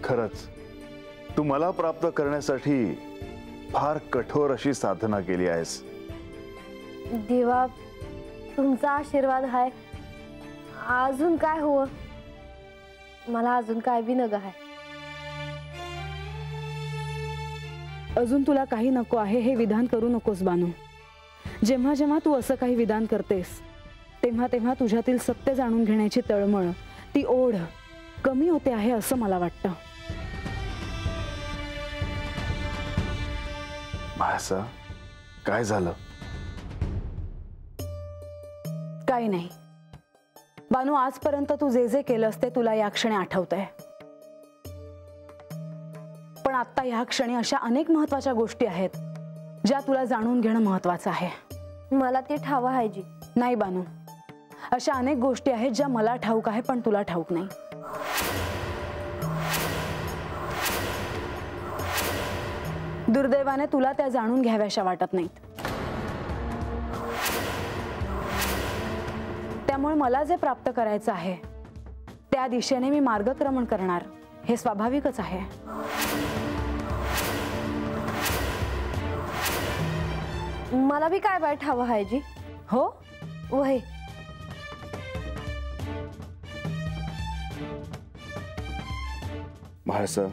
खरंच तू मला प्राप्त करण्यासाठी फार कठोर अशी साधना केली आहेस। देवा, तुमचा आशीर्वाद आहे। अजून काय हो, मला अजून काय बी नग आहे। अजून तुला काही नको आहे हे विधान करू नकोस बानू। जेव्हा जेव्हा तू असं काही विधान करतेस तेव्हा तेव्हा तुझ्यातील सत्य जाणून घेण्याची तळमळ, ती ओढ कमी होते आहे असं मला वाटतं। भासा, काय झालं? काही नाही बानू, आजपर्यंत तू जे जे केलंस ते तुला या क्षणी आठवतंय, पण आता या क्षणी अशा अनेक महत्त्वाच्या गोष्टी आहेत ज्या तुला जाणून घेणं महत्त्वाचं आहे। मला ती ठाव आहे जी। नाही बानू, अशा अनेक गोष्टी आहेत ज्या मला ठाऊक आहे पण तुला ठाऊक नाही। दुर्दैवाने तुला त्या जाणून घ्याव्याशा वाटत नाहीत, त्यामुळे मला जे प्राप्त करायचं आहे त्या दिशेने मी मार्गक्रमण करणार हे स्वाभाविकच आहे। मला भी काय बाय ठाव आहे जी। हो वय भासा,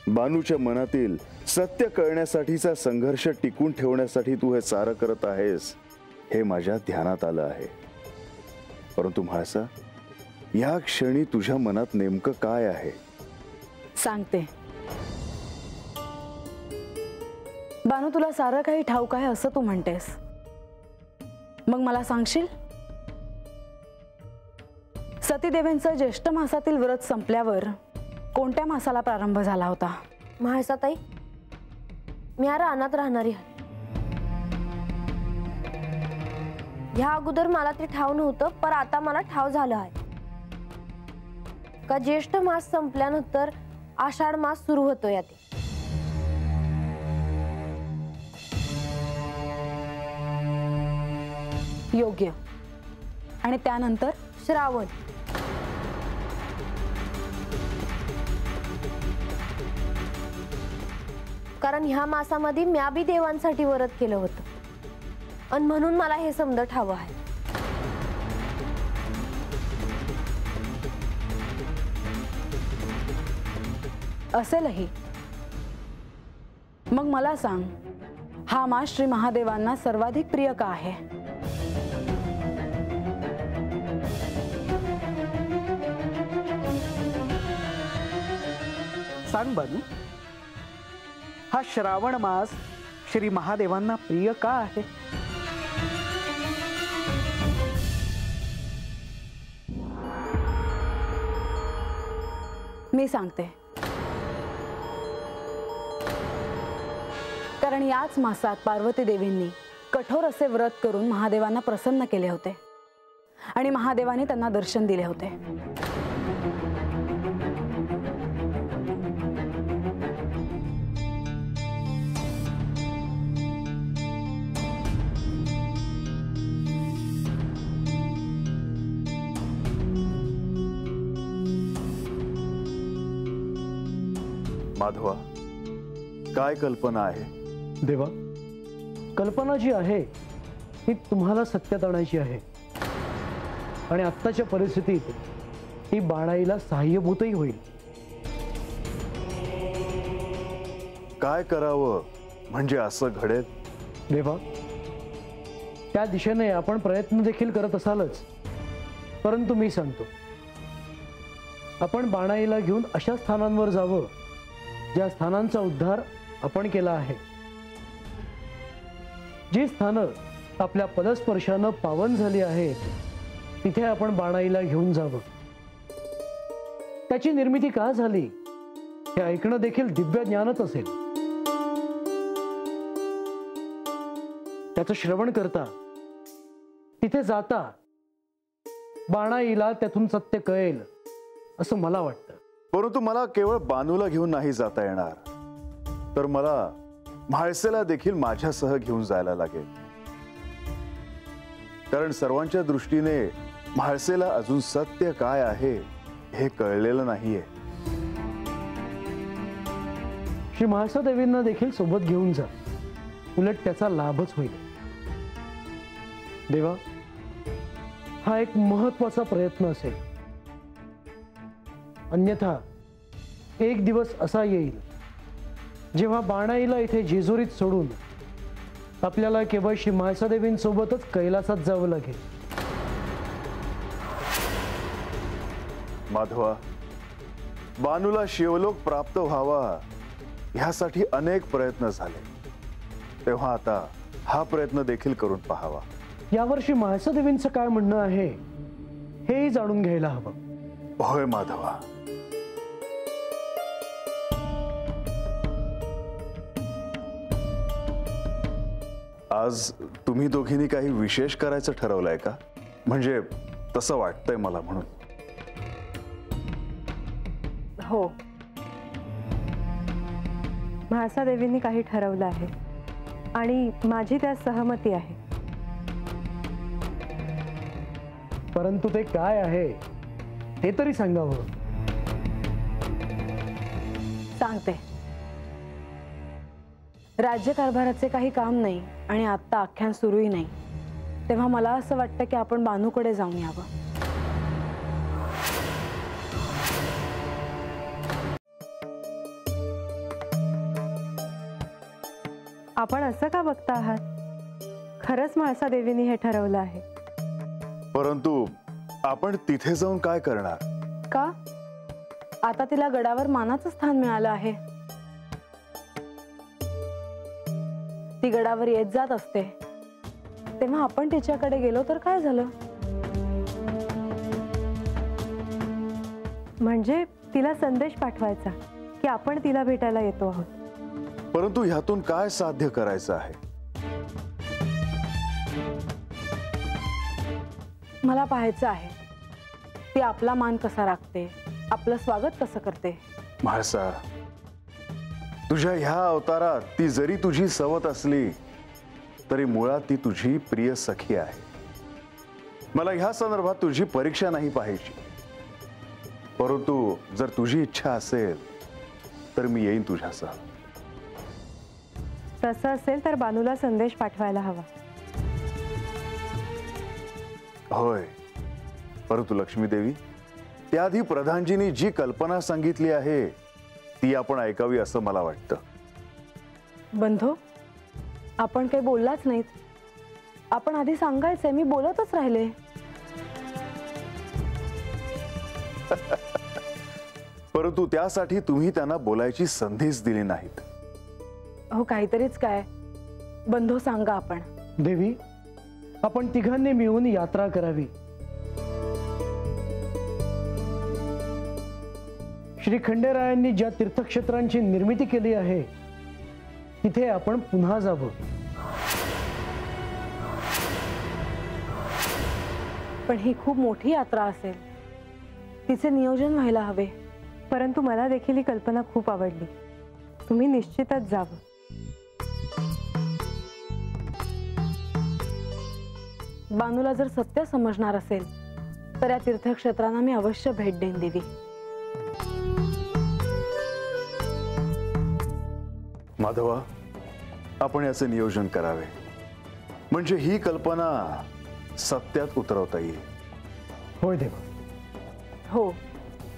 बानूच्या मनातील सत्य कळण्यासाठीचा संघर्ष टिकून ठेवण्यासाठी तू हे सारं करत आहेस हे माझ्या ध्यानात आलं आहे। परंतु भासा, या क्षणी तुझ्या मनात नेमकं काय आहे? सांगते बानू, तुला सारं काही ठाऊक आहे असं तू म्हणतेस, मग मला सांगशील सतीदेवींचं ज्येष्ठ मासातील व्रत संपल्यावर कोणत्या मासाला प्रारंभ झाला होता? म्हाळसाताई, मी या रानात राहणारी आहे। ह्या अगोदर मला ते ठाव नव्हतं, पण आता मला ठाव झालं आहे का ज्येष्ठ मास संपल्यानंतर आषाढ मास सुरू होतो यात। योग्य। आणि त्यानंतर श्रावण। कारण ह्या मासामध्ये म्या बी देवांसाठी व्रत केलं होतं आणि म्हणून मला हे समज ठाव आहे। असेलही। मग मला सांग, हा मास श्री महादेवांना सर्वाधिक प्रिय का आहे? सांग बानू, हा श्रावण मास श्री महादेवांना प्रिय का आहे? मी सांगते, कारण याच मासात पार्वती देवींनी कठोर असे व्रत करून महादेवांना प्रसन्न केले होते आणि महादेवाने त्यांना दर्शन दिले होते। माधवा, काय कल्पना आहे? देवा, कल्पना जी आहे ती तुम्हाला सत्यात आणायची आहे आणि आत्ताच्या परिस्थितीत ती बाणाईला सहाय्यभूतही होईल। काय करावं म्हणजे असं घडेल? देवा, त्या दिशेने आपण प्रयत्न देखील करत असालच, परंतु मी सांगतो, आपण बाणाईला घेऊन अशा स्थानांवर जावं ज्या स्थानांचा उद्धार आपण केला आहे, जी स्थानं आपल्या पदस्पर्शानं पावन झाली आहेत तिथे आपण बाणाईला घेऊन जावं। त्याची निर्मिती का झाली हे ऐकणं देखील दिव्य ज्ञानच असेल। त्याचं श्रवण करता, तिथे जाता बाणाईला त्यातून सत्य कळेल असं मला वाटतं। परंतु मला केवळ बानूला घेऊन नाही जाता येणार, तर मला म्हाळसेला देखील माझ्यासह घेऊन जायला लागेल, कारण सर्वांच्या दृष्टीने म्हाळसेला अजून सत्य काय आहे हे कळलेलं नाहीये। श्री म्हाळसा देवींना देखील सोबत घेऊन जा, उलट त्याचा लाभच होईल. देवा, हा एक महत्वाचा प्रयत्न असेल. अन्यथा एक दिवस असा येईल जेव्हा बाणाईला इथे जेजुरीत सोडून आपल्याला केवळ श्री म्हाळसा देवींसोबतच कैलासात जावं लागेल. माधवा, बानूला शिवलोक प्राप्त व्हावा ह्यासाठी अनेक प्रयत्न झाले, तेव्हा आता हा प्रयत्न देखील करून पाहावा. यावर्षी म्हाळसा देवींचं काय म्हणणं आहे हेही जाणून घ्यायला हवं. होय माधवा. आज तुम्ही दोघींनी काही विशेष करायचं ठरवलंय का? म्हणजे तसं वाटतंय मला म्हणून. हो, म्हाळसा देवींनी काही ठरवलं आहे आणि माझी त्यात सहमती आहे. परंतु ते काय आहे ते तरी सांगावं. सांगते. राज्यकारभाराचे काही काम नाही आणि आत्ता आख्यान सुरूही नाही, तेव्हा मला असं वाटतं की आपण बानूकडे जाऊन यावं. आपण असं का बघता आहात? खरंच म्हाळसा देवींनी हे ठरवलं आहे. परंतु आपण तिथे जाऊन काय करणार? का? आता तिला गडावर मानाचं स्थान मिळालं आहे. ती गडावर येत जात असते, तेव्हा आपण तिच्याकडे गेलो तर काय झालं? म्हणजे तिला संदेश पाठवायचा की आपण तिला भेटायला येतो आहोत. परंतु ह्यातून काय साध्य करायचं आहे? मला पाहायचं आहे ती आपला मान कसा राखते, आपलं स्वागत कसं करते. म्हाळसा, तुझ्या ह्या अवतारात ती जरी तुझी सवत असली तरी मुळात ती तुझी प्रिय सखी आहे. मला ह्या संदर्भात तुझी परीक्षा नाही पाहायची, परंतु जर तुझी इच्छा असेल तर मी येईन तुझ्यासह. तसं असेल तर बानूला संदेश पाठवायला हवा. होय, परंतु लक्ष्मी देवी, त्याआधी प्रधानजींनी जी कल्पना सांगितली आहे ती आपण ऐकावी असं मला वाटतं. बंधू, आपण काही बोललाच नाहीत. आपण आधी सांगायचंय, मी बोलतच राहिले. परंतु त्यासाठी तुम्ही त्यांना बोलायची संधीच दिली नाहीत. हो, काहीतरीच काय. बंधू, सांगा आपण. देवी, आपण तिघांनी मिळून यात्रा करावी. श्री खंडेरायांनी ज्या तीर्थक्षेत्रांची निर्मिती केली आहे तिथे आपण पुन्हा जावं. पण ही खूप मोठी यात्रा असेल, तिचे नियोजन व्हायला हवे. परंतु मला देखील ही कल्पना खूप आवडली. तुम्ही निश्चितच जावं. बानूला जर सत्य समजणार असेल तर या तीर्थक्षेत्रांना मी अवश्य भेट देईन देवी. माधवा, आपण याचे नियोजन करावे, म्हणजे ही कल्पना सत्यात उतरवता येईल. होय देवा. हो,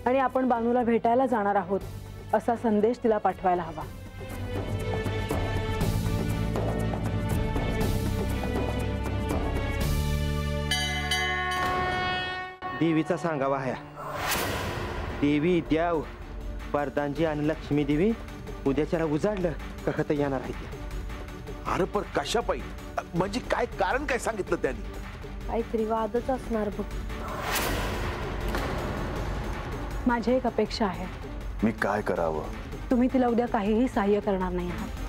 आणि आपण बानूला भेटायला जाणार आहोत असा संदेश तिला पाठवायला हवा. देवीचा सांगावा आहे. देवी द्याव परदानजी आणि लक्ष्मी देवी उद्याच्याला उजाडलं का खत येणार आहे. अरे पण कशा पायी, म्हणजे काय कारण काय सांगितलं त्यांनी? काहीतरी वादच असणार बघ. माझी एक अपेक्षा आहे. मी काय करावं? तुम्ही तिला उद्या काहीही सहाय्य करणार नाही आहात.